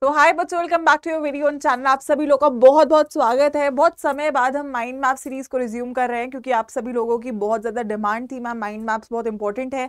तो हाय बच्चों, welcome back to your video on channel. आप सभी लोगों का बहुत बहुत स्वागत है। बहुत समय बाद हम माइंड मैप सीरीज को रिज्यूम कर रहे हैं क्योंकि आप सभी लोगों की बहुत ज्यादा डिमांड थी। मैम, माइंड मैप्स बहुत इंपॉर्टेंट है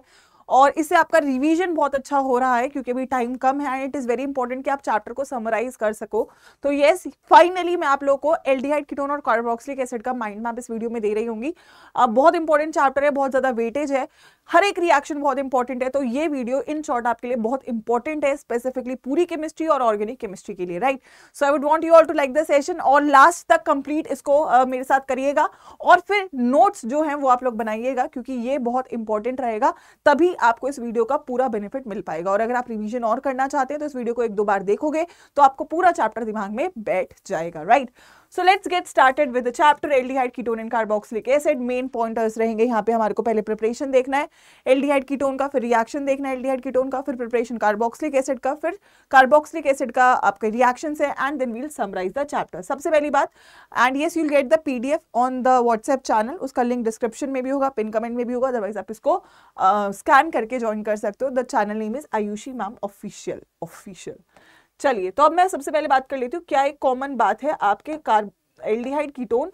और इससे आपका रिवीजन बहुत अच्छा हो रहा है क्योंकि अभी टाइम कम है and it is very important कि आप चैप्टर को समराइज कर सको। तो यस, फाइनली मैं आप लोगों को एल्डिहाइड कीटोन और कार्बोक्सिलिक एसिड का माइंड मैप इस वीडियो में दे रही होंगी। अब बहुत इंपॉर्टेंट चैप्टर है, बहुत ज्यादा वेटेज है, हर एक रिएक्शन बहुत इंपॉर्टेंट है। तो ये वीडियो इन शॉर्ट आपके लिए बहुत इंपॉर्टेंट है, स्पेसिफिकली पूरी केमिस्ट्री और ऑर्गेनिक केमिस्ट्री के लिए, right. So I would want you all to like the session और लास्ट तक कंप्लीट इसको मेरे साथ करिएगा और फिर नोट्स जो हैं वो आप लोग बनाइएगा क्योंकि ये बहुत इंपॉर्टेंट रहेगा। तभी आपको इस वीडियो का पूरा बेनिफिट मिल पाएगा। और अगर आप रिवीजन और करना चाहते हैं तो इस वीडियो को एक दो बार देखोगे तो आपको पूरा चैप्टर दिमाग में बैठ जाएगा, right. So let's get started with the chapter aldehyde ketone and carboxylic acid. Main pointers रहेंगे यहाँ पे। हमारे को पहले प्रिपरेशन देखना है एल्डिहाइड कीटोन का, फिर रिएक्शन देखना है एल्डिहाइड कीटोन का, फिर प्रिपरेशन कार्बोक्सिलिक एसिड का, फिर कार्बोक्सिलिक एसिड का आपके रिएक्शन है and then we'll summarise the chapter. सबसे पहली बात, and yes you'll get the PDF on the WhatsApp channel. उसका लिंक डिस्क्रिप्शन में भी होगा, पिन कमेंट में भी होगा, अदरवाइज आप इसको स्कैन करके ज्वाइन कर सकते हो। The channel name is Ayushi ma'am official. चलिए, तो अब मैं सबसे पहले बात कर लेती हूँ क्या एक कॉमन बात है आपके एल्डिहाइड कीटोन,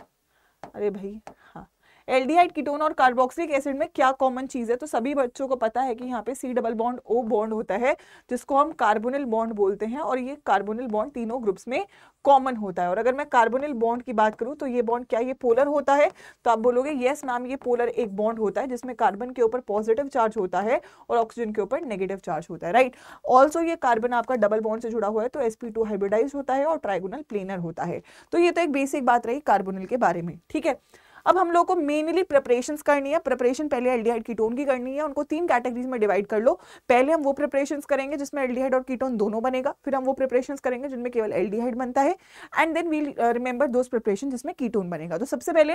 अरे भाई हाँ, एल्डिहाइड कीटोन और कार्बोक्सिलिक एसिड में क्या कॉमन चीज है। तो सभी बच्चों को पता है कि यहाँ पे C double bond O bond होता है जिसको हम कार्बोनिल बॉन्ड बोलते हैं और ये कार्बोनिल बॉन्ड तीनों ग्रुप्स में कॉमन होता है। और अगर मैं कार्बोनिल बॉन्ड की बात करूं तो ये बॉन्ड क्या ये पोलर होता है? तो आप बोलोगे यस मैम, ये पोलर एक बॉन्ड होता है जिसमें कार्बन के ऊपर पॉजिटिव चार्ज होता है और ऑक्सीजन के ऊपर नेगेटिव चार्ज होता है, राइट। ऑल्सो ये कार्बन आपका डबल बॉन्ड से जुड़ा हुआ है तो sp2 हाइब्रिडाइज होता है और ट्राइगोनल प्लेनर होता है। तो ये तो एक बेसिक बात रही कार्बोनिल के बारे में, ठीक है। अब हम लोग को मेनली प्रिपरेशंस करनी है। प्रिपरेशन पहले एल्डिहाइड कीटोन की करनी है, उनको तीन कैटेगरीज में डिवाइड कर लो। पहले हम वो प्रिपरेशंस करेंगे जिसमें एल्डिहाइड और कीटोन दोनों बनेगा, फिर हम वो प्रिपरेशंस करेंगे जिनमें केवल एल्डिहाइड बनता है and then we'll remember those preparation जिसमें कीटोन बनेगा। तो सबसे पहले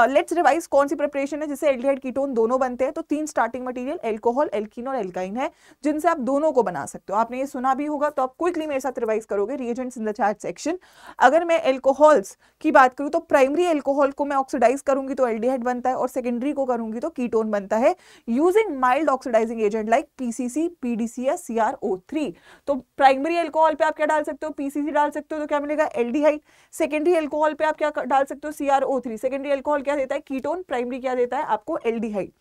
लेट्स रिवाइज कौन सी प्रिपरेशन है जिससे एल्डिहाइड कीटोन दोनों बनते हैं। तो तीन स्टार्टिंग मटीरियल एल्कोहल, एल्कीन और एल्काइन है जिनसे आप दोनों को बना सकते हो। आपने ये सुना भी होगा तो आप क्विकली मेरे साथ रिवाइज करोगे reagents in the chat section. अगर मैं एल्कोहल्स की बात करूं तो प्राइमरी एल्कोहल को मैं ऑक्सीडाइज करूंगी तो एल्डिहाइड बनता है और सेकेंडरी को करूंगी तो कीटोन बनता है using mild oxidising agent like PCC, PDC या CrO3। तो प्राइमरी एल्कोहल पे आप क्या डाल सकते हो? पीसीसी डाल सकते हो तो क्या मिलेगा? एल्डिहाइड। सेकेंडरी एल्कोहल पे आप क्या डाल सकते हो? CrO3। सेकेंडरी एल्कोहल क्या देता है? कीटोन। प्राइमरी क्या देता है आपको? एल्डिहाइड।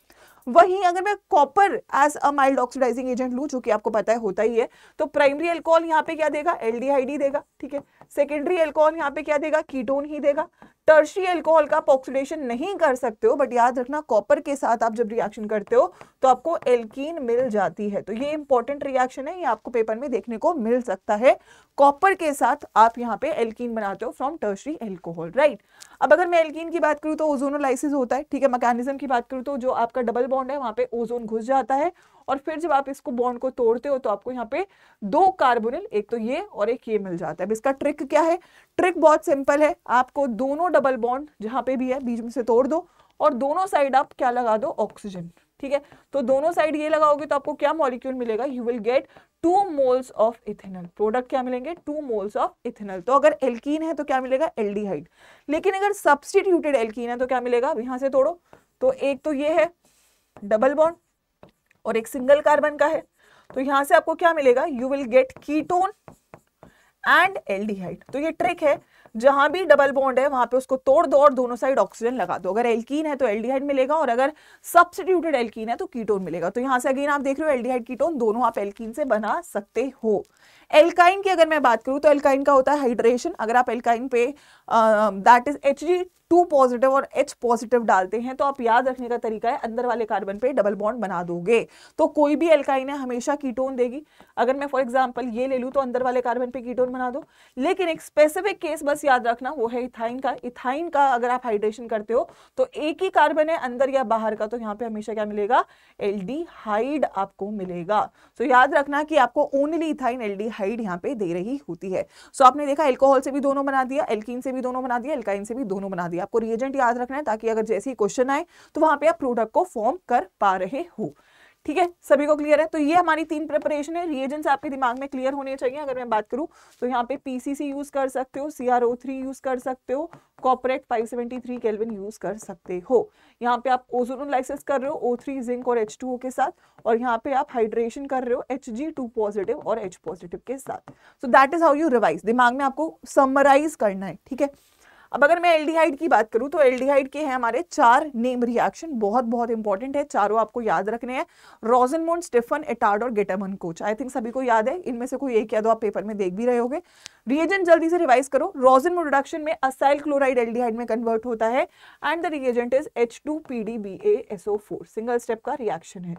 वहीं अगर मैं copper as a mild oxidising agent लूं, जो कि आपको पता है होता ही है, तो प्राइमरी एल्कोहल यहाँ पे क्या देगा? एल्डिहाइड ही देगा, ठीक है। सेकेंडरी एल्कोहल यहाँ पे क्या देगा? कीटोन ही देगा। टर्शियरी एल्कोहल का आप ऑक्सीडेशन नहीं कर सकते हो, बट याद रखना कॉपर के साथ आप जब रिएक्शन करते हो तो आपको एल्कीन मिल जाती है। तो ये इंपॉर्टेंट रिएक्शन है, ये आपको पेपर में देखने को मिल सकता है। कॉपर के साथ आप यहाँ पे एल्कीन बनाते हो फ्रॉम टर्शियरी एल्कोहल, राइट। अब अगर मैं एल्कीन की बात करूं तो ओजोनोलाइसिस होता है, ठीक है। मैकेनिज्म की बात करूं तो जो आपका डबल बॉन्ड है वहां पे ओजोन घुस जाता है और फिर जब आप इसको बॉन्ड को तोड़ते हो तो आपको यहाँ पे दो कार्बोनिल, एक तो ये और एक ये मिल जाता है। अब इसका ट्रिक क्या है? ट्रिक बहुत सिंपल है, आपको दोनों डबल बॉन्ड जहां पे भी है बीच में से तोड़ दो और दोनों साइड आप क्या लगा दो? ऑक्सीजन, ठीक है। तो दोनों साइड ये लगाओगे तो आपको क्या मॉलिक्यूल मिलेगा? You will get 2 moles of ethanol. Product क्या मिलेंगे? 2 मोल्स ऑफ इथेनॉल। तो अगर एल्कीन है तो क्या मिलेगा? एल्डिहाइड। लेकिन अगर सब्स्टिट्यूटेड एल्कीन है तो क्या मिलेगा? यहां से तोड़ो तो एक तो ये है डबल बॉन्ड और एक सिंगल कार्बन का है, तो यहां से आपको क्या मिलेगा? You will get ketone and aldehyde. तो ये ट्रिक है, जहां भी डबल बॉन्ड है वहां पे उसको तोड़ दो और दोनों साइड ऑक्सीजन लगा दो। अगर एल्कीन है तो एल्डिहाइड मिलेगा और अगर सब्स्टिट्यूटेड एल्कीन है तो कीटोन मिलेगा। तो यहां से अगेन आप देख रहे हो एल्डिहाइड कीटोन दोनों आप एल्कीन से बना सकते हो। एल्काइन की अगर मैं बात करूं तो एल्काइन का होता है हाइड्रेशन। अगर आप एल्काइन पे दैट इज Hg2 पॉजिटिव और H पॉजिटिव डालते हैं तो आप याद रखने का तरीका है अंदर वाले कार्बन पे डबल बॉन्ड बना दोगे तो कोई भी एल्काइन है हमेशा कीटोन देगी। अगर मैं फॉर एग्जांपल ये ले लूं तो अंदर वाले कार्बन पे कीटोन बना दो। लेकिन एक स्पेसिफिक केस बस याद रखना, वो है इथाइन का। इथाइन का अगर आप हाइड्रेशन करते हो तो एक ही कार्बन है अंदर या बाहर का, तो यहाँ पे हमेशा क्या मिलेगा? एल्डिहाइड आपको मिलेगा। तो याद रखना कि आपको ओनली इथाइन एल्डिहाइड यहाँ पे दे रही होती है। सो आपने देखा एल्कोहल से भी दोनों बना दिया, एल्कीन से भी दोनों बना दिया, एल्काइन से भी दोनों बना दिया। आपको रिएजेंट याद रखना है ताकि अगर जैसे ही क्वेश्चन आए तो वहां पे आप प्रोडक्ट को फॉर्म कर पा रहे हो, ठीक है, सभी को क्लियर है? तो ये हमारी 3 प्रिपरेशन है। रिएजेंट्स आपके दिमाग में क्लियर होने चाहिए। अगर मैं बात करूं तो यहाँ पे PCC यूज कर सकते हो, CrO3 यूज कर सकते हो, कॉपरेट 573 केल्विन यूज कर सकते हो। यहाँ पे आप ओजोनोलाइसिस कर रहे हो O3 जिंक और H2O के साथ, और यहाँ पे आप हाइड्रेशन कर रहे हो Hg2 पॉजिटिव और H पॉजिटिव के साथ। So that is how you revise, दिमाग में आपको समराइज करना है, ठीक है। अब अगर मैं एल्डिहाइड की बात करूं तो एल्डिहाइड के हैं हमारे 4 नेम रिएक्शन, बहुत बहुत इंपॉर्टेंट है, चारों आपको याद रखने हैं। रोजनमूड, स्टिफन, एटार्ड और गेटामन कोच, आई थिंक सभी को याद है। इनमें से कोई एक या दो आप पेपर में देख भी रहे होगे। रिएजेंट जल्दी से रिवाइज करो। रोजनमूड रिडक्शन में असाइल क्लोराइड एल्डिहाइड में कन्वर्ट होता है and the reagent is H2PDBaSO4, single step का रिएक्शन है,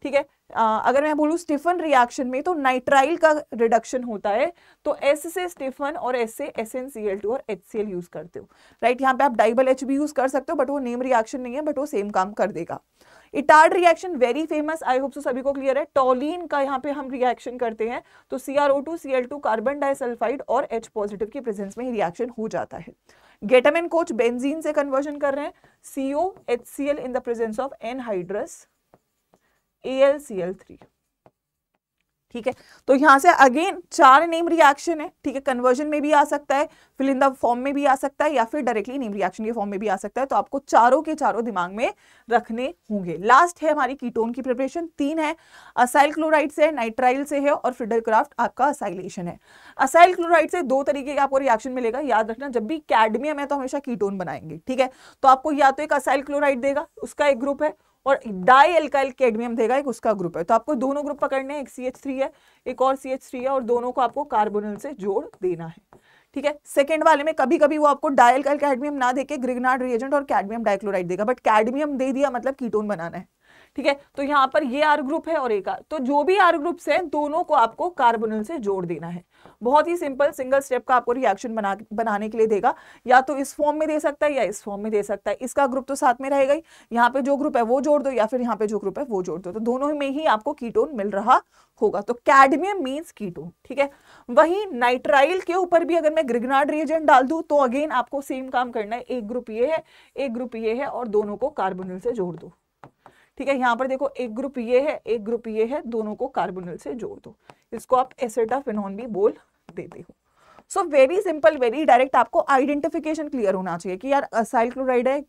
ठीक है। अगर मैं बोलूं स्टिफन रिएक्शन में तो नाइट्राइल का रिडक्शन होता है, तो S से स्टिफन और S से SnCl2 और HCl यूज करते हो, राइट। यहाँ पे आप डाइबल H भी यूज कर सकते हो, बट वो नेम रिएक्शन नहीं है, बट वो सेम काम कर देगा। इटार्ड रिएक्शन वेरी फेमस, आई होप सो सभी को क्लियर है। टॉलिन का यहाँ पे हम रिएक्शन करते हैं तो CrO2 Cl2 कार्बन डाइसल्फाइड और H पॉजिटिव की प्रेजेंस में ही रिएक्शन हो जाता है। गेटामिन कोच बेंजीन से कन्वर्जन कर रहे हैं, COHCl in the presence of anhydrous AlCl3, ठीक है। तो यहां से अगेन 4 नेम रिएक्शन है, ठीक है। कन्वर्जन में भी आ सकता है, फिल इन द फॉर्म में भी आ सकता है, या फिर डायरेक्टली नेम रिएक्शन के फॉर्म में भी आ सकता है। तो आपको चारों के चारों दिमाग में रखने होंगे। लास्ट है हमारी कीटोन की प्रिपरेशन, 3 है। असाइल क्लोराइड से, नाइट्राइल से है, और फिडलक्राफ्ट आपका असाइलेशन है। असाइल क्लोराइड से 2 तरीके का आपको रिएक्शन मिलेगा, याद रखना। जब भी कैडमियम है तो हमेशा कीटोन बनाएंगे, ठीक है। तो आपको या तो एक असाइल क्लोराइड देगा, उसका एक ग्रुप है, और डाई एल्काइल कैडमियम देगा, एक उसका ग्रुप है। तो आपको दोनों ग्रुप पकड़ने हैं, एक CH3 है, एक और CH3 है, और दोनों को आपको कार्बोनिल से जोड़ देना है, ठीक है। सेकंड वाले में कभी कभी वो आपको डाई एल्काइल कैडमियम ना देके ग्रिग्नार्ड रिएजेंट और कैडमियम डाइक्लोराइड देगा, बट कैडमियम दे दिया मतलब कीटोन बनाना है, ठीक है। तो यहाँ पर ये R ग्रुप है और एक R, तो जो भी R ग्रुप्स है दोनों को आपको कार्बोनिल से जोड़ देना है। बहुत ही सिंपल सिंगल स्टेप का आपको रिएक्शन बनाने के लिए देगा, या तो इस फॉर्म में दे सकता है या इस फॉर्म में दे सकता है। इसका ग्रुप तो साथ में रहेगा ही, यहाँ पे जो ग्रुप है वो जोड़ दो, या फिर यहाँ पे जो ग्रुप है वो जोड़ दो, तो दोनों में ही आपको कीटोन मिल रहा होगा। तो कैडमियम मींस कीटोन, ठीक है। वहीं नाइट्राइल के ऊपर भी अगर मैं ग्रिग्नार्ड रिएजेंट डाल दूं तो अगेन आपको सेम काम करना है। एक ग्रुप ये है, एक ग्रुप ये है, और दोनों को कार्बोनिल से जोड़ दो, ठीक है। यहाँ पर देखो एक ग्रुप ये है, एक ग्रुप ये है, दोनों को कार्बोनिल से जोड़ दो। इसको आप एसिटाफिनोन भी बोल देते हो। So very simple, very direct. आपको आइडेंटिफिकेशन क्लियर होना चाहिए कि यार असाइल क्लोराइड है,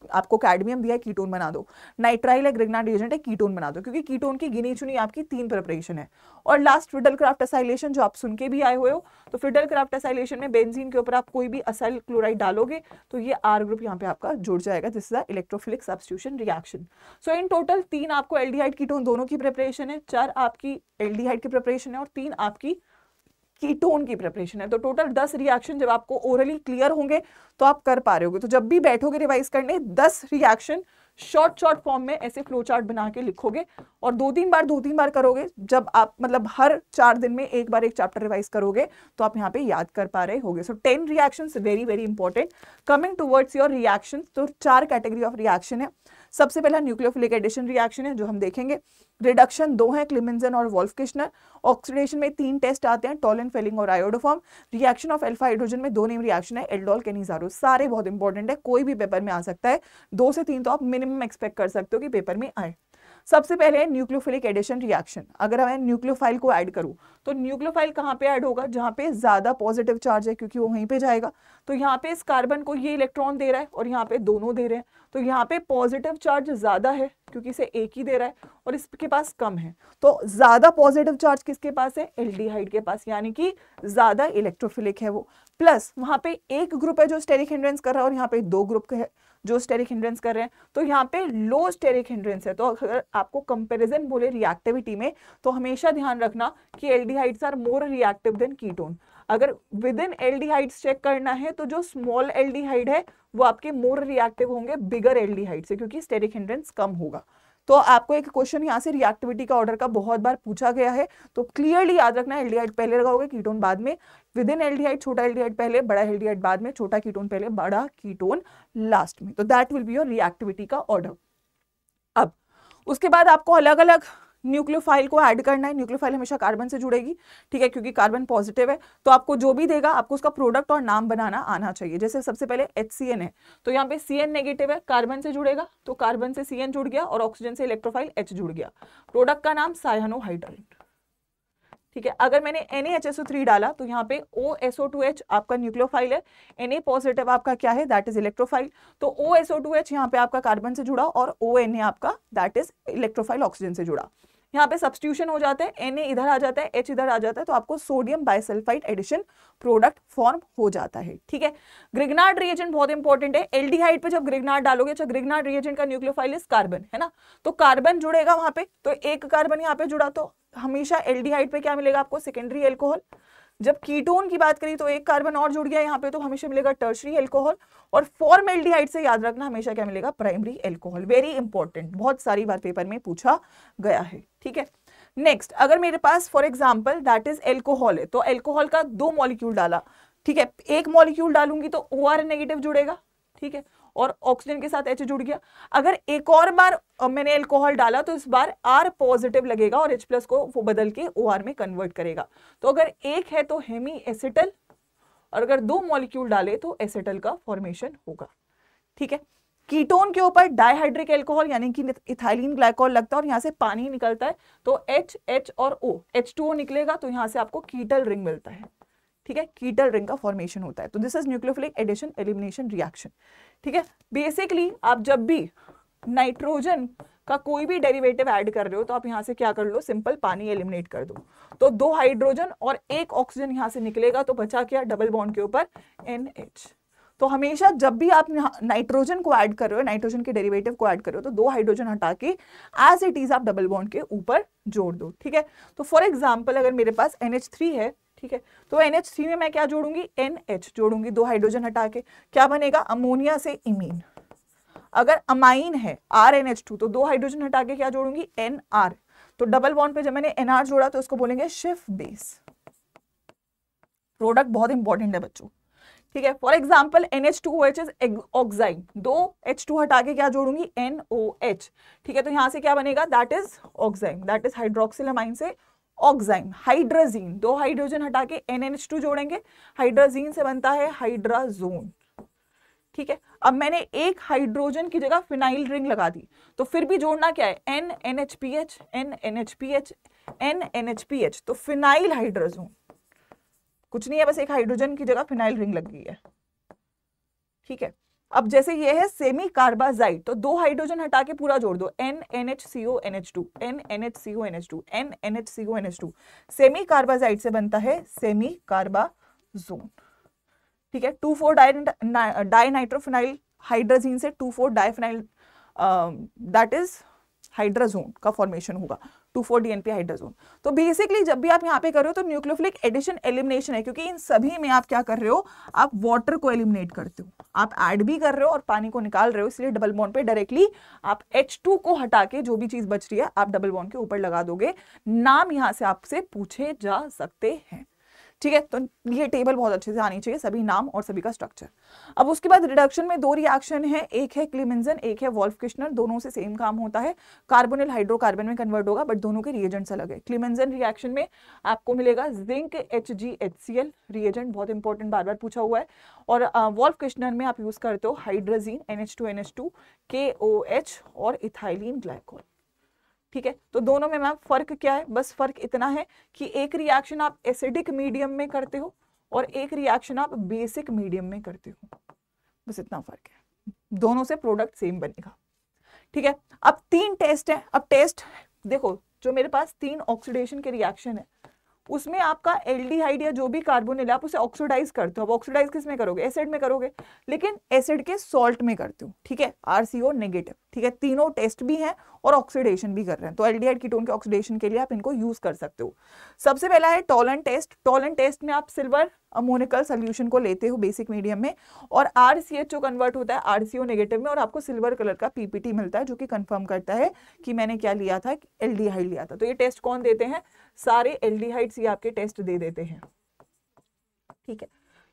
आपको कैडमियम दिया है, कीटोन बना दो। नाइट्राइल है, ग्रिग्नार्ड रिएजेंट है, कीटोन बना दो, क्योंकि कीटोन की गिनी चुनी आपकी 3 प्रिपरेशन है। और लास्ट फिडलक्राफ्ट असाइलेशन, जो आप सुन के भी आए हुए हो, तो फिडलक्राफ्ट असाइलेशन में बेंजीन के ऊपर आप कोई भी असाइल क्लोराइड डालोगे तो ये R ग्रुप यहाँ पे आपका जुड़ जाएगा, this is a electrophilic substitution reaction. So in total 3 आपको एल्डिहाइड कीटोन दोनों की प्रिपरेशन है, 4 आपकी एल्डिहाइड की प्रिपरेशन है, और 3 आपकी कीटोन की प्रिपरेशन है। तो टोटल 10 रिएक्शन जब आपको ओरली क्लियर होंगे तो आप कर पा रहे होगे। तो जब भी बैठोगे रिवाइज करने, 10 रिएक्शन शॉर्ट फॉर्म में ऐसे फ्लो चार्ट बना के लिखोगे, और 2-3 बार करोगे। जब आप मतलब हर 4 दिन में एक बार एक चैप्टर रिवाइज करोगे तो आप यहाँ पे याद कर पा रहे होगे। सो 10 reactions very very important. Coming towards your reactions, तो 4 कैटेगरी ऑफ रिएक्शन है। सबसे पहला न्यूक्लियोफिलिक एडिशन रिएक्शन है, जो हम देखेंगे। रिडक्शन 2 है, क्लिमेंजन और वोल्फ-किश्नर। ऑक्सीडेशन में 3 टेस्ट आते हैं, टॉलन, फेलिंग और iodoform. Reaction of alpha hydrogen में 2 नेम रिएक्शन है, एल्डोल, केनिजारो। सारे बहुत इंपॉर्टेंट है, कोई भी पेपर में आ सकता है। 2 से 3 तो आप मिनिमम एक्सपेक्ट कर सकते हो कि पेपर में आए। सबसे पहले न्यूक्लियोफिलिक एडिशन रिएक्शन। अगर मैं न्यूक्लियोफाइल को ऐड करूं तो न्यूक्लियोफाइल कहां पे ऐड होगा? जहां पे ज्यादा पॉजिटिव चार्ज है, क्योंकि वो वहीं पे जाएगा। तो यहाँ पे इस कार्बन को ये इलेक्ट्रॉन दे रहा है और यहाँ पे दोनों दे रहे हैं, तो यहाँ पे पॉजिटिव चार्ज ज्यादा है क्योंकि इसे एक ही दे रहा है, और इसके पास कम है। तो ज्यादा पॉजिटिव चार्ज किसके पास है? एल्डिहाइड के पास, यानी कि ज्यादा इलेक्ट्रोफिलिक है वो। प्लस वहां पे एक ग्रुप है जो स्टेरिक हिंड्रेंस कर रहा है, और यहाँ पे 2 ग्रुप है जो स्टेरिक हिंड्रेंस कर रहे हैं। तो यहाँ पे लो स्टेरिक हिंड्रेंस है। तो अगर आपको कंपैरिजन बोले रिएक्टिविटी में, तो हमेशा ध्यान रखना कि aldehydes are more reactive than ketone. अगर विद इन एल्डिहाइड्स चेक करना है तो जो स्मॉल एल्डिहाइड है वो आपके मोर रिएक्टिव होंगे बिगर एल्डिहाइड से, क्योंकि स्टेरिक हिंड्रेंस कम होगा। तो आपको एक क्वेश्चन यहाँ से रिएक्टिविटी का ऑर्डर का बहुत बार पूछा गया है, तो क्लियरली याद रखना, एल्डिहाइड पहले लगाओगे, कीटोन बाद में। विद इन एल्डिहाइड छोटा एल्डिहाइड पहले, बड़ा एल्डिहाइड बाद में, छोटा कीटोन पहले, बड़ा कीटोन लास्ट में। तो that will be your reactivity का ऑर्डर। अब उसके बाद आपको अलग अलग न्यूक्लियोफाइल को ऐड करना है। न्यूक्लियोफाइल हमेशा कार्बन से जुड़ेगी, ठीक है, क्योंकि कार्बन पॉजिटिव है। तो आपको जो भी देगा आपको उसका प्रोडक्ट और नाम बनाना आना चाहिए। जैसे सबसे पहले HCN है, तो यहाँ पे CN नेगेटिव है, कार्बन से जुड़ेगा, तो कार्बन से CN जुड़ गया और ऑक्सीजन से इलेक्ट्रोफाइल H जुड़ गया। प्रोडक्ट का नाम साइयानोहाइड्राइड, ठीक है। अगर मैंने NaHSO3 डाला तो यहाँ पे OSO2H आपका न्यूक्लियोफाइल है, Na पॉजिटिव आपका क्या है, दैट इज इलेक्ट्रोफाइल। तो OSO2H यहाँ पे आपका कार्बन से जुड़ा और ONA आपका दैट इज इलेक्ट्रोफाइल ऑक्सीजन से जुड़ा। यहाँ पे सब्स्टिट्यूशन हो जाता है, Na इधर आ जाता है, H इधर आ जाता है, तो आपको sodium bisulphide addition product form हो जाता है, ठीक है। ग्रिग्नार्ड रिएजेंट बहुत इंपॉर्टेंट है। एल्डिहाइड पे जब ग्रिग्नार्ड डालोगे, अच्छा ग्रिग्नार्ड रिएजेंट का न्यूक्लियोफाइल इज कार्बन, है ना, तो कार्बन जुड़ेगा वहां पे, तो एक कार्बन यहाँ पे जुड़ा, तो हमेशा एल्डिहाइड पे क्या मिलेगा आपको, सेकेंडरी एल्कोहल। जब कीटोन की बात करी तो एक कार्बन और जुड़ गया यहाँ पे, तो हमेशा मिलेगा टर्शरी एल्कोहल। और फॉर्मेल्डिहाइड से याद रखना हमेशा क्या मिलेगा, प्राइमरी एल्कोहल। वेरी इंपॉर्टेंट, बहुत सारी बार पेपर में पूछा गया है, ठीक है। नेक्स्ट, अगर मेरे पास for example that is alcohol है, तो एल्कोहल का 2 मॉलिक्यूल डाला, ठीक है, एक मॉलिक्यूल डालूंगी तो OR नेगेटिव जुड़ेगा, ठीक है, और ऑक्सीजन के साथ H जुड़ गया। अगर एक और बार मैंने एल्कोहल डाला तो इस बार R पॉजिटिव लगेगा और H प्लस को वो बदल के OR में कन्वर्ट करेगा। तो अगर एक है तो हेमी एसिटल, और अगर 2 मॉलिक्यूल डाले तो एसिटल का फॉर्मेशन होगा, ठीक है। कीटोन के ऊपर डाइहाइड्रिक एल्कोहल यानी कि इथाइलिन ग्लाइकोल लगता है और यहाँ से पानी निकलता है, तो H और O, H2O निकलेगा, तो यहाँ से आपको कीटल रिंग मिलता है, ठीक है, कीटल रिंग का फॉर्मेशन होता है। तो this is nucleophilic addition elimination reaction, ठीक है। बेसिकली आप जब भी नाइट्रोजन का कोई भी डेरिवेटिव ऐड कर रहे हो तो आप यहाँ से क्या कर लो, सिंपल पानी एलिमिनेट कर दो, तो 2 हाइड्रोजन और 1 ऑक्सीजन यहाँ से निकलेगा, तो बचा क्या, डबल बॉन्ड के ऊपर NH। तो हमेशा जब भी आप नाइट्रोजन को ऐड कर रहे हो, नाइट्रोजन के डेरिवेटिव को ऐड कर रहे हो, तो 2 हाइड्रोजन हटा के एज इट इज आप डबल बॉन्ड के ऊपर जोड़ दो, ठीक है। तो फॉर एग्जाम्पल अगर मेरे पास NH3 है, ठीक है, तो NH3 में मैं क्या जोड़ूंगी, NH जोड़ूंगी, 2 हाइड्रोजन हटा के, क्या बनेगा, अमोनिया से इमीन। अगर अमाइन है RNH2 तो 2 हाइड्रोजन हटा के क्या जोड़ूंगी, NR। तो डबल बॉन्ड पे जब मैंने NR जोड़ा तो इसको बोलेंगे शिफ बेस। प्रोडक्ट बहुत इंपॉर्टेंट है बच्चों, ठीक है। For example NH2OH is ऑक्साइन, 2 H2 हटा के क्या जोड़ूंगी, NOH, ठीक है, तो यहां से क्या बनेगा, दैट इज ऑक्साइन, दैट इज हाइड्रोक्सिलामाइन से ऑक्साइन। हाइड्राजीन, 2 हाइड्रोजन हटा के NH2 जोड़ेंगे, हाइड्राजीन से बनता है हाइड्राजोन, ठीक है। अब मैंने एक हाइड्रोजन की जगह फिनाइल रिंग लगा दी, तो फिर भी जोड़ना क्या है, NNHPH, NNHPH, NNHPH, तो फिनाइल हाइड्राजोन, कुछ नहीं है, बस एक हाइड्रोजन की जगह फिनाइल रिंग लग गई है, ठीक है। अब जैसे ये है सेमी कार्बाजाइड, तो 2 हाइड्रोजन हटा के पूरा जोड़ दो, NNHCONH2, NNHCONH2, NNHCONH2। Semi carbazide से बनता है सेमी कार्बाजोन, ठीक है। 2,4 डाइनाइट्रोफिनाइल हाइड्राजीन से 2,4 डाइफिनाइल दैट इज हाइड्राजोन का फॉर्मेशन होगा, 2,4 DNP हाइड्राजोन। तो बेसिकली जब भी आप यहाँ पे कर रहे हो तो न्यूक्लियोफिलिक एडिशन एलिमिनेशन है, क्योंकि इन सभी में आप क्या कर रहे हो, आप वाटर को एलिमिनेट करते हो, आप ऐड भी कर रहे हो और पानी को निकाल रहे हो, इसलिए डबल बॉन्ड पे डायरेक्टली आप H2 को हटा के जो भी चीज बच रही है आप डबल बॉन्ड के ऊपर लगा दोगे। नाम यहाँ से आपसे पूछे जा सकते हैं, ठीक है। तो ये टेबल बहुत अच्छे से आनी चाहिए, सभी नाम और सभी का स्ट्रक्चर। अब उसके बाद रिडक्शन में 2 रिएक्शन है, एक है क्लीमेंजन, एक है वोल्फ-किश्नर, दोनों से सेम काम होता है, कार्बोनिल हाइड्रोकार्बन में कन्वर्ट होगा, बट दोनों के रिएजेंट्स अलग है। क्लीमेंजन रिएक्शन में आपको मिलेगा जिंक HgHCl रिएजेंट, बहुत इंपॉर्टेंट, बार बार पूछा हुआ है। और वोल्फ-किश्नर में आप यूज करते हो हाइड्रोजीन NH2NH2, KOH और इथाइलिन ग्लाइकोल, ठीक है। तो दोनों में मैम फर्क क्या है, बस फर्क इतना है कि एक रिएक्शन आप एसिडिक मीडियम में करते हो और एक रिएक्शन आप बेसिक मीडियम में करते हो, बस इतना फर्क है, दोनों से प्रोडक्ट सेम बनेगा, ठीक है। अब 3 टेस्ट है, अब टेस्ट देखो, जो मेरे पास 3 ऑक्सीडेशन के रिएक्शन है उसमें आपका एल्डिहाइड या जो भी कार्बोनिल है आप उसे ऑक्सीडाइज करते हो। अब ऑक्सीडाइज किस में करोगे, एसिड में करोगे, लेकिन एसिड के सॉल्ट में करते हो, ठीक है, RCO नेगेटिव, ठीक है। तीनों टेस्ट भी हैं और ऑक्सीडेशन भी कर रहे हैं, तो एल्डिहाइड कीटोन के ऑक्सीडेशन के लिए आप इनको यूज कर सकते हो। सबसे पहला है टॉलन टेस्ट। टॉलन टेस्ट में आप सिल्वर अमोनिकल सोल्यूशन को लेते हो बेसिक मीडियम में और RCHO कन्वर्ट होता है RCO नेगेटिव में और आपको सिल्वर कलर का PPT मिलता है जो कि कंफर्म करता है कि मैंने क्या लिया था, एल्डिहाइड लिया था। तो ये टेस्ट कौन देते हैं, सारे एल्डिहाइड्स ये आपके टेस्ट दे देते हैं, ठीक है।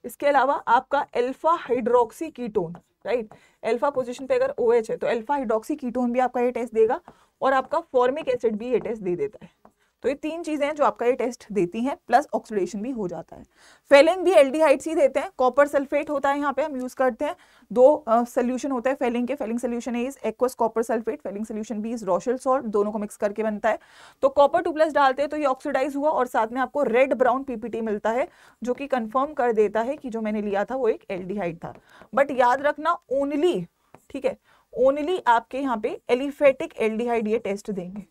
इसके अलावा आपका alpha hydroxy ketone, right, alpha position पे अगर OH है तो अल्फा हाइड्रोक्सी कीटोन भी आपका ये टेस्ट देगा। और आपका फॉर्मिक एसिड भी ये टेस्ट दे देता है। तो ये 3 चीजें हैं जो आपका ये टेस्ट देती हैं, प्लस ऑक्सीडेशन भी हो जाता है। फेलिंग भी एल्डिहाइड्स ही देते हैं। कॉपर सल्फेट होता है, यहाँ पे हम यूज करते हैं। 2 सोल्यूशन होता है फेलिंग के। Fehling solution A is aqueous copper sulphate, Fehling solution B is Rochelle salt, दोनों को मिक्स करके बनता है। तो कॉपर 2+ डालते हैं तो ये ऑक्सीडाइज हुआ और साथ में आपको रेड ब्राउन पीपीटी मिलता है, जो कि कंफर्म कर देता है कि जो मैंने लिया था वो एक एल्डिहाइड था। बट याद रखना ओनली, ठीक है, ओनली आपके यहाँ पे एलिफेटिक एल्डिहाइड ये टेस्ट देंगे,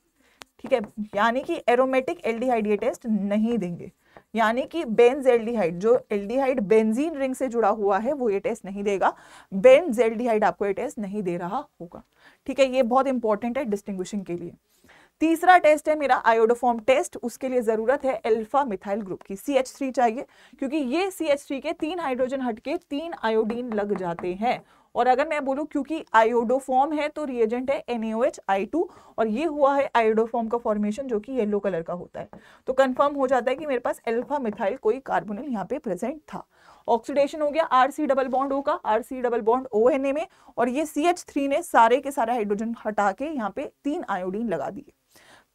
ठीक है, यानी कि एरोमेटिक एल्डिहाइड ये टेस्ट नहीं देंगे। यानी कि बेंजेल्डिहाइड, जो एल्डिहाइड बेंजीन रिंग से जुड़ा हुआ है, वो ये टेस्ट नहीं देगा। बेंजेल्डिहाइड आपको ये टेस्ट नहीं दे रहा होगा, ठीक है। ये बहुत इंपॉर्टेंट है डिस्टिंग्विशिंग के लिए। तीसरा टेस्ट है मेरा आयोडोफॉर्म टेस्ट। उसके लिए जरूरत है अल्फा मिथाइल ग्रुप की, CH3 चाहिए, क्योंकि ये CH3 के 3 हाइड्रोजन हटके 3 आयोडीन लग जाते हैं। और अगर मैं बोलूं क्योंकि आयोडोफॉर्म है तो रिएजेंट है NaOH और ये हुआ है आयोडोफॉर्म का फॉर्मेशन, जो कि येलो कलर का होता है। तो कंफर्म हो जाता है कि मेरे पास अल्फा मिथाइल कोई कार्बोनिल यहाँ पे प्रेजेंट था। ऑक्सीडेशन हो गया RC डबल बॉन्ड O का, RC डबल बॉन्ड ONA में, और ये CH3 ने सारे के सारे हाइड्रोजन हटा के यहाँ पे 3 आयोडीन लगा दिए,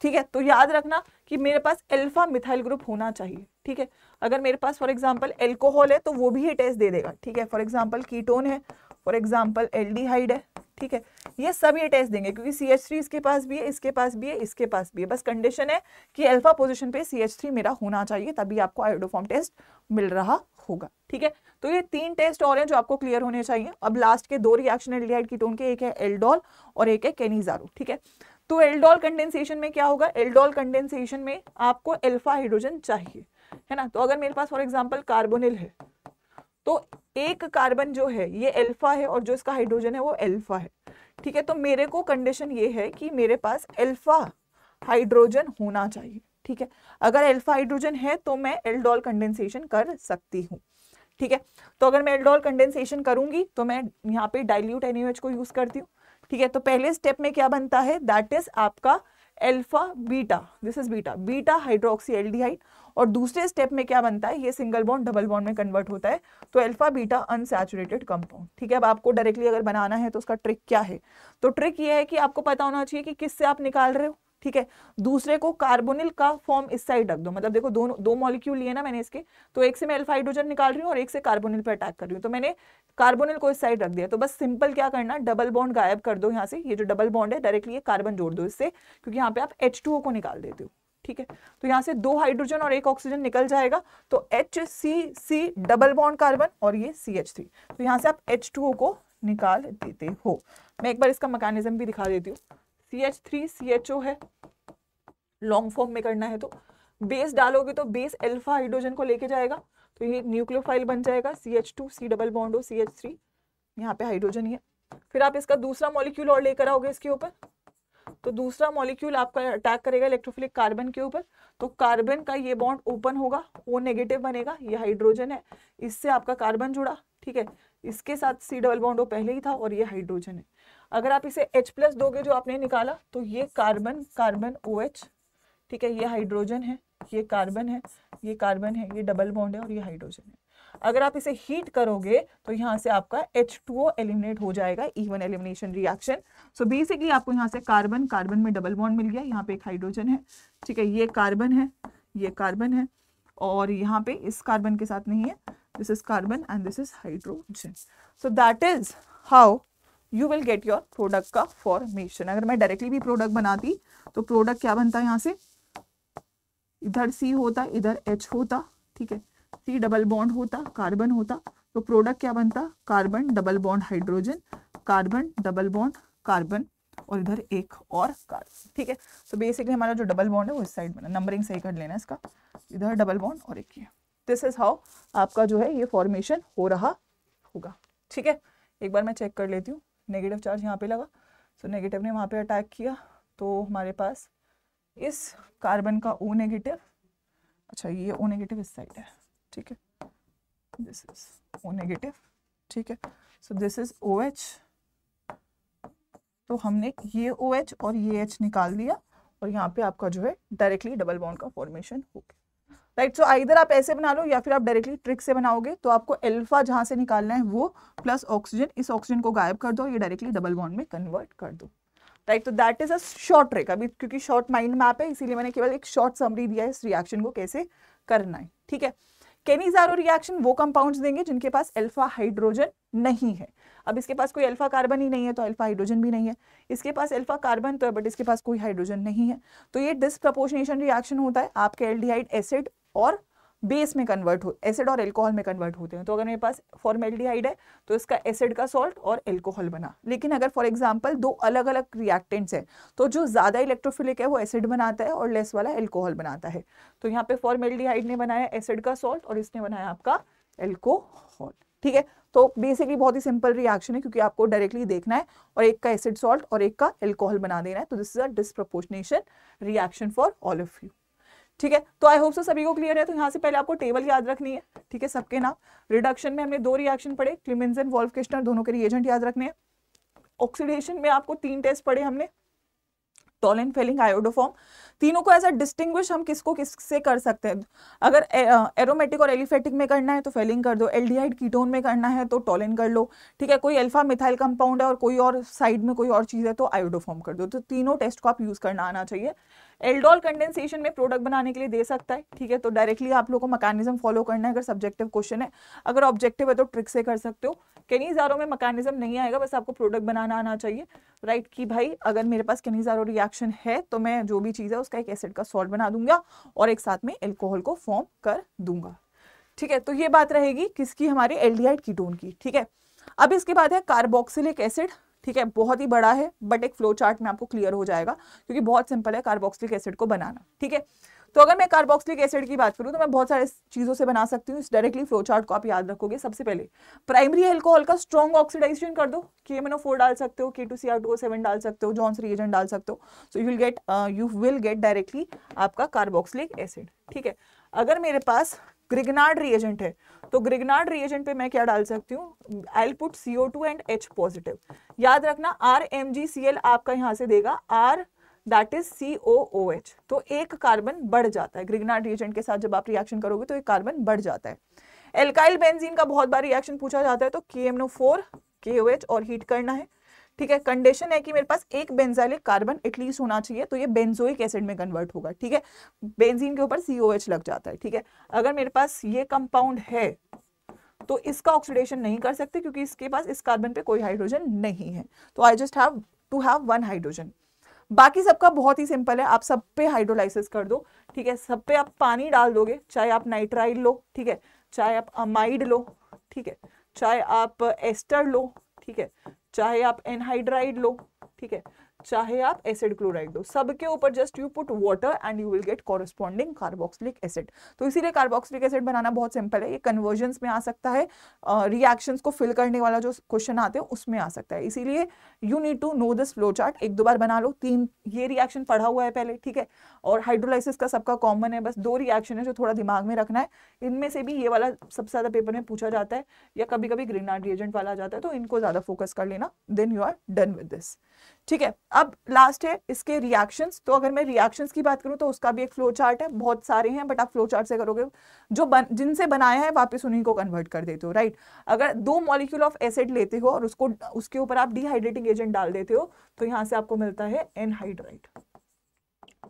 ठीक है। तो याद रखना कि मेरे पास अल्फा मिथाइल ग्रुप होना चाहिए, ठीक है। अगर मेरे पास फॉर एग्जांपल अल्कोहल है तो वो भी ये टेस्ट दे देगा, ठीक है। फॉर एग्जांपल कीटोन है, फॉर एग्जांपल एल्डिहाइड है, ठीक है, ये सब ये टेस्ट देंगे, क्योंकि CH3 इसके पास भी है, इसके पास भी है, इसके पास भी है। बस कंडीशन है कि अल्फा पोजीशन पे CH3 मेरा होना चाहिए, तभी आपको आयोडोफॉर्म टेस्ट मिल रहा होगा, ठीक है। तो ये 3 टेस्ट और हैं जो आपको क्लियर होने चाहिए। अब लास्ट के 2 रिएक्शन एल्डिहाइड कीटोन के, एक है एल्डोल और एक है केनिजारो, ठीक है। तो एल्डोल कंडेंसेशन में क्या होगा, एल्डोल कंडेंसेशन में आपको अल्फा हाइड्रोजन चाहिए, है ना। तो अगर मेरे पास फॉर एग्जांपल कार्बोनिल है तो एक कार्बन जो है ये अल्फा है और जो इसका हाइड्रोजन है वो अल्फा है, ठीक है। तो मेरे को कंडीशन ये है कि मेरे पास अल्फा हाइड्रोजन होना चाहिए, ठीक है। अगर अल्फा हाइड्रोजन है तो मैं एल्डोल कंडेंसेशन कर सकती हूँ, ठीक है। तो अगर मैं एल्डोल कंडेंसेशन करूंगी तो मैं यहाँ पे डाइल्यूट NaOH को यूज करती हूँ, ठीक है। तो पहले स्टेप में क्या बनता है, दैट इज आपका alpha beta, this is beta, beta hydroxy aldehyde. और दूसरे स्टेप में क्या बनता है, ये सिंगल बॉन्ड डबल बॉन्ड में कन्वर्ट होता है, तो अल्फा बीटा अनसैचुरेटेड कंपाउंड, ठीक है। अब आपको डायरेक्टली अगर बनाना है तो उसका ट्रिक क्या है, तो ट्रिक ये है कि आपको पता होना चाहिए कि किससे आप निकाल रहे हो, ठीक है। दूसरे को कार्बोनिल का फॉर्म इस साइड रख दो, मतलब देखो दो मॉलिक्यूल लिए ना मैंने इसके, तो एक से मैं अल्फा हाइड्रोजन निकाल रही हूँ और एक से कार्बोनिल पे अटैक कर रही हूँ, तो मैंने कार्बोनिल को इस साइड रख दिया। तो बस सिंपल क्या करना, डबल बॉन्ड गायब कर दो यहाँ से, ये जो डबल बॉन्ड है डायरेक्टली ये कार्बन जोड़ दो इससे, क्योंकि यहाँ पे आप H2O को निकाल देते हो, ठीक है। तो यहाँ से 2 हाइड्रोजन और 1 ऑक्सीजन निकल जाएगा, तो HCC डबल बॉन्ड कार्बन और ये CH3, तो यहाँ से आप H2O को निकाल देते हो। मैं एक बार इसका मैकेनिज्म भी दिखा देती हूँ। CH3 CHO है, लॉन्ग फॉर्म में करना है तो बेस डालोगे तो बेस अल्फा हाइड्रोजन को लेके जाएगा, तो ये न्यूक्लियोफाइल बन जाएगा CH2 C डबल बॉन्ड हो CH3, यहाँ पे हाइड्रोजन ही है। फिर आप इसका दूसरा मॉलिक्यूल और लेकर आओगे इसके ऊपर, तो दूसरा मॉलिक्यूल आपका अटैक करेगा इलेक्ट्रोफिलिक कार्बन के ऊपर, तो कार्बन का ये बॉन्ड ओपन होगा, O नेगेटिव बनेगा, ये हाइड्रोजन है, इससे आपका कार्बन जुड़ा, ठीक है। इसके साथ C डबल बॉन्ड O पहले ही था और ये हाइड्रोजन है। अगर आप इसे H+ दोगे जो आपने निकाला, तो ये कार्बन कार्बन OH, ठीक है, ये हाइड्रोजन है, ये कार्बन है, ये कार्बन है, ये डबल बॉन्ड है और ये हाइड्रोजन है। अगर आप इसे हीट करोगे तो यहाँ से आपका H2O एलिमिनेट हो जाएगा, even elimination reaction. So basically आपको यहाँ से कार्बन कार्बन में डबल बॉन्ड मिल गया, यहाँ पे एक हाइड्रोजन है, ठीक है, ये कार्बन है, ये कार्बन है, और यहाँ पे इस कार्बन के साथ नहीं है, this is carbon and this is hydrogen. So that is how you will get your product का फॉर्मेशन। अगर मैं डायरेक्टली भी प्रोडक्ट बनाती तो प्रोडक्ट क्या बनता है, यहाँ से इधर C होता, इधर H होता, ठीक है, C डबल बॉन्ड होता, कार्बन होता, तो प्रोडक्ट क्या बनता, carbon double bond hydrogen, carbon double bond carbon, और इधर एक और कार्बन, ठीक है। तो बेसिकली हमारा जो डबल बॉन्ड है वो इस साइड बना, नंबरिंग सही कर लेना इसका, इधर डबल बॉन्ड और एक ये। दिस इज हाउ आपका जो है ये फॉर्मेशन हो रहा होगा, ठीक है। एक बार मैं चेक कर लेती हूँ, नेगेटिव चार्ज यहाँ पे लगा, सो नेगेटिव ने वहाँ पे अटैक किया, तो हमारे पास इस कार्बन का O नेगेटिव, अच्छा ये O नेगेटिव इस साइड है, ठीक है, दिस इज O नेगेटिव, ठीक है। सो दिस इज OH, तो हमने ये OH और ये H निकाल दिया और यहाँ पे आपका जो है डायरेक्टली डबल बॉन्ड का फॉर्मेशन हो गया, राइट। सो आइदर आप ऐसे बना लो या फिर आप डायरेक्टली ट्रिक से बनाओगे, तो आपको अल्फा जहाँ से निकालना है वो प्लस ऑक्सीजन, इस ऑक्सीजन को गायब कर दो, ये डायरेक्टली डबल बॉन्ड में कन्वर्ट कर दो। राइट। तो that is a short trick. अभी क्योंकि शॉर्ट माइंड मैप है इसीलिए मैंने केवल एक शॉर्ट समरी दिया है इस रिएक्शन को कैसे करना है, ठीक है। केनिज़ारो रिएक्शन वो कंपाउंड्स देंगे जिनके पास अल्फा हाइड्रोजन नहीं है। अब इसके पास कोई अल्फा कार्बन ही नहीं है तो अल्फा हाइड्रोजन भी नहीं है, इसके पास अल्फा कार्बन तो है बट इसके पास कोई हाइड्रोजन नहीं है, तो ये डिस्प्रपोर्शनेशन रिएक्शन होता है। आपके एल्डिहाइड एसिड और बेस में कन्वर्ट हो, एसिड और एल्कोहल में कन्वर्ट होते हैं। तो अगर मेरे पास फॉर्मेल्डिहाइड है तो इसका एसिड का सॉल्ट और एल्कोहल बना। लेकिन अगर फॉर एग्जांपल दो अलग अलग रिएक्टेंट्स हैं तो जो ज्यादा इलेक्ट्रोफिलिक है वो एसिड बनाता है और लेस वाला एल्कोहल बनाता है। तो यहाँ पे फॉर्मेल्डिहाइड ने बनाया एसिड का सॉल्ट और इसने बनाया आपका एल्कोहल, ठीक है। तो बेसिकली बहुत ही सिंपल रिएक्शन है क्योंकि आपको डायरेक्टली देखना है और एक का एसिड सॉल्ट और एक का एल्कोहल बना देना है। तो this is a disproportionation reaction for all of you, ठीक है। तो आई होप सो सभी को क्लियर है। तो यहाँ से पहले आपको टेबल याद रखनी है, ठीक है, सबके नाम। रिडक्शन में हमने 2 रिएक्शन पढ़े, क्लेमेंसन वोल्फ-किस्टनर, दोनों के रिएजेंट याद रखने हैं। ऑक्सीडेशन में आपको 3 टेस्ट पढ़े हमने, टॉलन, फेलिंग, आयोडोफॉर्म। तीनों को ऐसा डिस्टिंग्विश हम किसको किससे कर सकते हैं। अगर एरोमेटिक और एलिफेटिक में करना है तो फेलिंग कर दो, एल्डिहाइड कीटोन में करना है तो टॉलन कर लो, ठीक है। कोई अल्फा मिथाइल कंपाउंड है और कोई और साइड में कोई और चीज है तो आयोडोफॉर्म कर दो। तो तीनों टेस्ट को आप यूज करना आना चाहिए। एल्डोल कंडेंसेशन में प्रोडक्ट बनाने के लिए दे सकता है, ठीक है। तो डायरेक्टली आप लोगों को मैकेनिज्म फॉलो करना है अगर सब्जेक्टिव क्वेश्चन है। अगर ऑब्जेक्टिव है तो ट्रिक से कर सकते हो। केनिज़ारो में मैकेनिज्म नहीं आएगा, बस आपको प्रोडक्ट बनाना आना चाहिए, राइट। कि भाई अगर मेरे पास केनिज़ारो रिएक्शन है तो मैं जो भी चीज है उसका एक एसिड का सॉल्ट बना दूंगा और एक साथ में एल्कोहल को फॉर्म कर दूंगा, ठीक है। तो ये बात रहेगी किसकी, हमारे एल्डिहाइड कीटोन की, ठीक है। अब इसके बाद है कार्बोक्सिलिक एसिड, ठीक है। बहुत ही बड़ा है बट एक फ्लो चार्ट में आपको क्लियर हो जाएगा क्योंकि बहुत सिंपल है कार्बोक्सिलिक एसिड को बनाना, ठीक है। तो अगर मैं कार्बोक्सिलिक एसिड की बात करूं तो मैं बहुत सारे चीजों से बना सकती हूँ। इस डायरेक्टली फ्लो चार्ट को आप याद रखोगे। सबसे पहले प्राइमरी अल्कोहल का स्ट्रॉन्ग ऑक्सीडाइजेशन कर दो, KMnO4 डाल सकते हो, K2Cr2O7 डाल सकते हो, जॉन्स रिएजेंट डाल सकते हो। So you will get directly आपका कार्बोक्सिलिक एसिड, ठीक है। अगर मेरे पास ग्रिग्नार्ड रिएजेंट है तो ग्रिग्नार्ड रिएजेंट पे मैं क्या डाल सकती हूँ, I will put CO2 and H positive. याद रखना RMgCl आपका यहाँ से देगा R दैट इज COOH। तो एक कार्बन बढ़ जाता है ग्रिग्नार्ड रिएजेंट के साथ। जब आप रिएक्शन करोगे तो एक कार्बन बढ़ जाता है। एल्काइल बेंजीन का बहुत बार रिएक्शन पूछा जाता है तो KMnO4 KOH और हीट करना है, ठीक है। कंडीशन है कि मेरे पास एक बेंजाइलिक कार्बन एटलीस्ट होना चाहिए तो ये बेंजोइक एसिड में कन्वर्ट होगा, ठीक है। बेंजीन के ऊपर COH लग जाता है, ठीक है। अगर मेरे पास ये कंपाउंड है तो इसका ऑक्सीडेशन नहीं कर सकते क्योंकि इसके पास इस कार्बन पे कोई हाइड्रोजन नहीं है। तो I just have to have 1 hydrogen. बाकी सबका बहुत ही सिंपल है, आप सब पे हाइड्रोलाइसिस कर दो, ठीक है। सब पे आप पानी डाल दोगे, चाहे आप नाइट्राइल लो, ठीक है, चाहे आप अमाइड लो, ठीक है, चाहे आप एस्टर लो, ठीक है, चाहे आप एनहाइड्राइड लो, ठीक है, चाहे आप एसिड क्लोराइड दो, सबके ऊपर just you put water and you will get corresponding carboxylic acid. तो इसीलिए कार्बोक्सिलिक एसिड बनाना बहुत सिंपल है। ये कन्वर्जन्स में आ सकता है, रिएक्शंस को फिल करने वाला जो क्वेश्चन आते हैं उसमें आ सकता है। इसीलिए you need to know this flow chart. 1-2 बार बना लो। 3 ये रिएक्शन पढ़ा हुआ है पहले, ठीक है। और हाइड्रोलाइसिस का सबका कॉमन है, बस 2 रिएक्शन है जो थोड़ा दिमाग में रखना है। इनमें से भी ये वाला सबसे ज्यादा पेपर में पूछा जाता है या कभी कभी ग्रिग्नार्ड रिएजेंट वाला जाता है, तो इनको ज्यादा फोकस कर लेना, then you are done with this, ठीक है। अब लास्ट है इसके रिएक्शंस। तो अगर मैं रिएक्शंस की बात करूं तो उसका भी एक फ्लो चार्ट है, बहुत सारे हैं बट आप फ्लो चार्ट से करोगे जो जिनसे बनाया है वापस उन्हीं को कन्वर्ट कर देते हो, राइट। अगर 2 मॉलिक्यूल ऑफ एसिड लेते हो और उसके ऊपर आप डिहाइड्रेटिंग एजेंट डाल देते हो तो यहां से आपको मिलता है एनहाइड्राइड,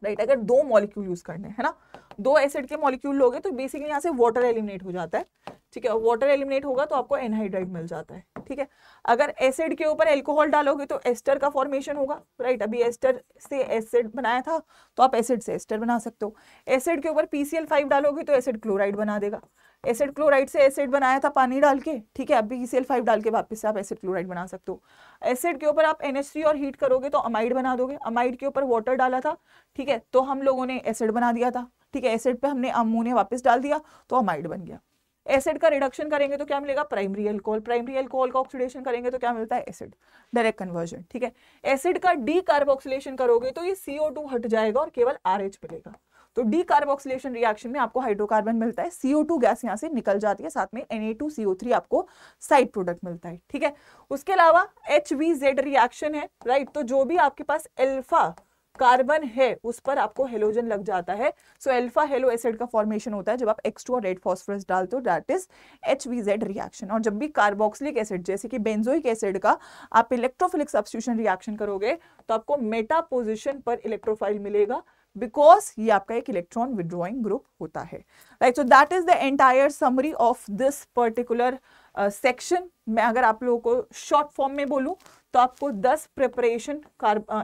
राइट। अगर 2 मॉलिक्यूल यूज करने हैं ना, 2 एसिड के मॉलिक्यूल लोगे तो बेसिकली यहाँ से वाटर एलिमिनेट हो जाता है, ठीक है। वाटर एलिमिनेट होगा तो आपको एनहाइड्राइड मिल जाता है, ठीक है। अगर एसिड के ऊपर एल्कोहल डालोगे तो एस्टर का फॉर्मेशन होगा, राइट। अभी एस्टर से एसिड बनाया था तो आप एसिड से एस्टर बना सकते हो। एसिड के ऊपर PCl5 डालोगे तो एसिड क्लोराइड बना देगा। एसिड क्लोराइड से एसिड बनाया था पानी डाल के, ठीक है। अब PCl5 डाल के वापस से आप एसिड क्लोराइड बना सकते हो। एसिड के ऊपर आप NH3 और हीट करोगे तो अमाइड बना दोगे। अमाइड के ऊपर वाटर डाला था, ठीक है, तो हम लोगों ने एसिड बना दिया था, ठीक है। एसिड पे हमने अमोनिया वापस डाल दिया तो अमाइड बन गया। एसिड का रिडक्शन करेंगे तो क्या मिलेगा, प्राइमरी अल्कोहल। प्राइमरी अल्कोहल का ऑक्सीडेशन करेंगे तो क्या मिलता है, एसिड, डायरेक्ट कन्वर्जन, ठीक है। एसिड का डीकार्बोक्सिलेशन करोगे तो ये CO2 हट जाएगा और केवल RH मिलेगा। तो डीकार्बोक्सिलेशन रिएक्शन में आपको हाइड्रोकार्बन मिलता है, CO2 गैस यहाँ से निकल जाती है, साथ में Na2CO3 आपको साइड प्रोडक्ट मिलता है, ठीक है। उसके अलावा HVZ रिएक्शन है, राइट। तो जो भी आपके पास अल्फा कार्बन है उस पर आपको हेलोजन लग जाता है। सो अल्फा हेलो एसिड का फॉर्मेशन होता है जब आप H2 और रेड फॉस्फोरस डालते हो, दैट इज HVZ रिएक्शन। और जब भी कार्बोक्सिलिक एसिड जैसे कि बेंजोइक एसिड का आप इलेक्ट्रोफिलिक सब्स्टिट्यूशन रिएक्शन करोगे तो आपको मेटा पोजिशन पर इलेक्ट्रोफाइल मिलेगा, बिकॉज ये आपका एक इलेक्ट्रॉन विड्रॉइंग ग्रुप होता है, right. So that is the entire summary of this particular section. मैं अगर आप लोगों को शॉर्ट फॉर्म में बोलूं तो आपको 10 प्रिपरेशन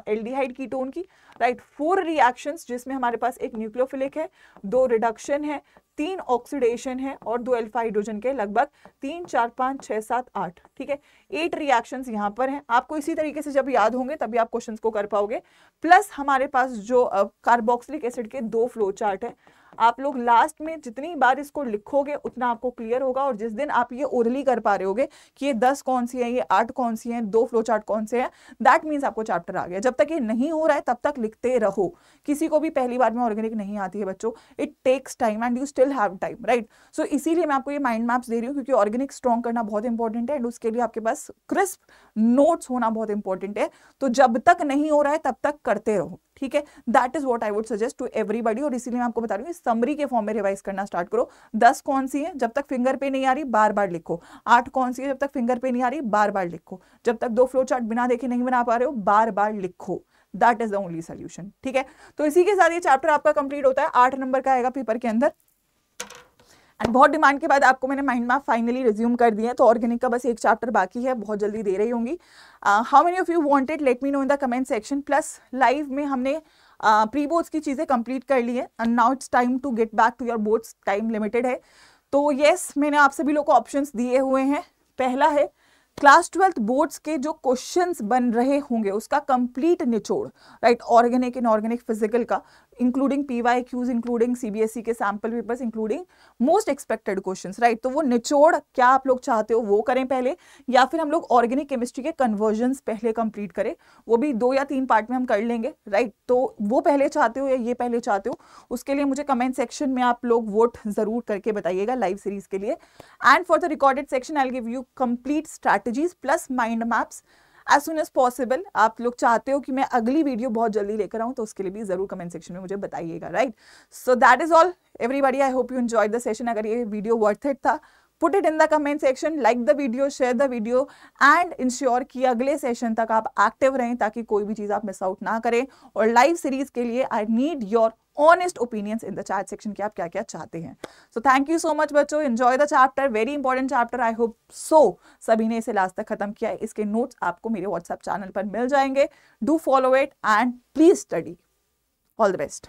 एल्डिहाइड कीटोन की, राइट, 4 रिएक्शंस जिसमें हमारे पास एक न्यूक्लियोफिलिक है, 2 रिडक्शन है, 3 ऑक्सीडेशन है और 2 अल्फा हाइड्रोजन के, लगभग 3 4 5 6 7 8, ठीक है, 8 रिएक्शंस यहाँ पर हैं। आपको इसी तरीके से जब याद होंगे तभी आप क्वेश्चंस को कर पाओगे। प्लस हमारे पास जो कार्बोक्सिलिक एसिड के 2 फ्लो चार्ट है, आप लोग लास्ट में जितनी बार इसको लिखोगे उतना आपको क्लियर होगा। और जिस दिन आप ये ओरली कर पा रहे होगे कि ये 10 कौन सी है, ये 8 कौन सी है, 2 फ्लो चार्ट कौन से हैं, दैट मीन्स आपको चैप्टर आ गया। जब तक ये नहीं हो रहा है तब तक लिखते रहो। किसी को भी पहली बार में ऑर्गेनिक नहीं आती है बच्चों, it takes time and you still have time, right. So इसीलिए मैं आपको ये माइंड मैप्स दे रही हूँ, क्योंकि ऑर्गेनिक स्ट्रॉन्ग करना बहुत इंपॉर्टेंट है एंड उसके लिए आपके पास क्रिस्प नोट्स होना बहुत इंपॉर्टेंट है। तो जब तक नहीं हो रहा है तब तक करते रहो, ठीक है। That is what I would suggest to everybody. और इसीलिए मैं आपको बता रही हूँ समरी के फॉर्म में रिवाइज करना स्टार्ट करो। 10 कौन सी है, जब तक फिंगर पे नहीं आ रही बार बार लिखो। 8 कौन सी है, जब तक फिंगर पे नहीं आ रही बार बार लिखो। जब तक 2 फ्लो चार्ट बिना देखे नहीं बना पा रहे हो बार बार लिखो। That is the only solution, ठीक है। तो इसी के साथ ये चैप्टर आपका कंप्लीट होता है। 8 नंबर का आएगा पेपर के अंदर एंड बहुत डिमांड के बाद आपको मैंने माइंड मैप फाइनली रिज्यूम कर दिया है। तो ऑर्गेनिक का बस एक चैप्टर बाकी है, बहुत जल्दी दे रही होंगी। How many of you wanted, let me know in the comment section. Plus live में हमने प्री बोर्ड्स की चीजें कंप्लीट कर ली है and now it's time to get back to your boards. Time limited है। तो यस, मैंने आप सभी लोगों को ऑप्शंस दिए हुए हैं। पहला है क्लास 12th बोर्ड्स के जो क्वेश्चंस बन रहे होंगे उसका कंप्लीट निचोड़, राइट, ऑर्गेनिक इनऑर्गेनिक फिजिकल का, इंक्लूडिंग PYQs, इंक्लूडिंग CBSE के sample papers, including most expected questions, right. तो वो निचोड़ क्या आप लोग चाहते हो वो करें पहले, या फिर हम लोग ऑर्गेनिक केमिस्ट्री के कन्वर्जन्स पहले कंप्लीट करें, वो भी 2 या 3 पार्ट में हम कर लेंगे, राइट। तो वो पहले चाहते हो या ये पहले चाहते हो, उसके लिए मुझे कमेंट सेक्शन में आप लोग वोट जरूर करके बताइएगा लाइव सीरीज के लिए। And for the recorded section I will give you complete strategies plus mind maps as soon as possible। आप लोग चाहते हो कि मैं अगली वीडियो बहुत जल्दी लेकर आऊं तो उसके लिए भी जरूर कमेंट सेक्शन में मुझे बताइएगा, right. So that is all everybody, I hope you enjoyed the session. अगर ये वीडियो वर्थ इट था, put it in the comment section, like the video, share the video and ensure कि अगले session तक आप एक्टिव रहें ताकि कोई भी चीज आप मिस आउट ना करें। और लाइव सीरीज के लिए I need your honest opinions in the chat section कि आप क्या क्या चाहते हैं। So thank you so much बच्चों, enjoy the chapter, very important chapter. I hope so सभी ने इसे लास्ट तक खत्म किया है। इसके नोट्स आपको मेरे व्हाट्सएप चैनल पर मिल जाएंगे। Do follow it and please study. All the best.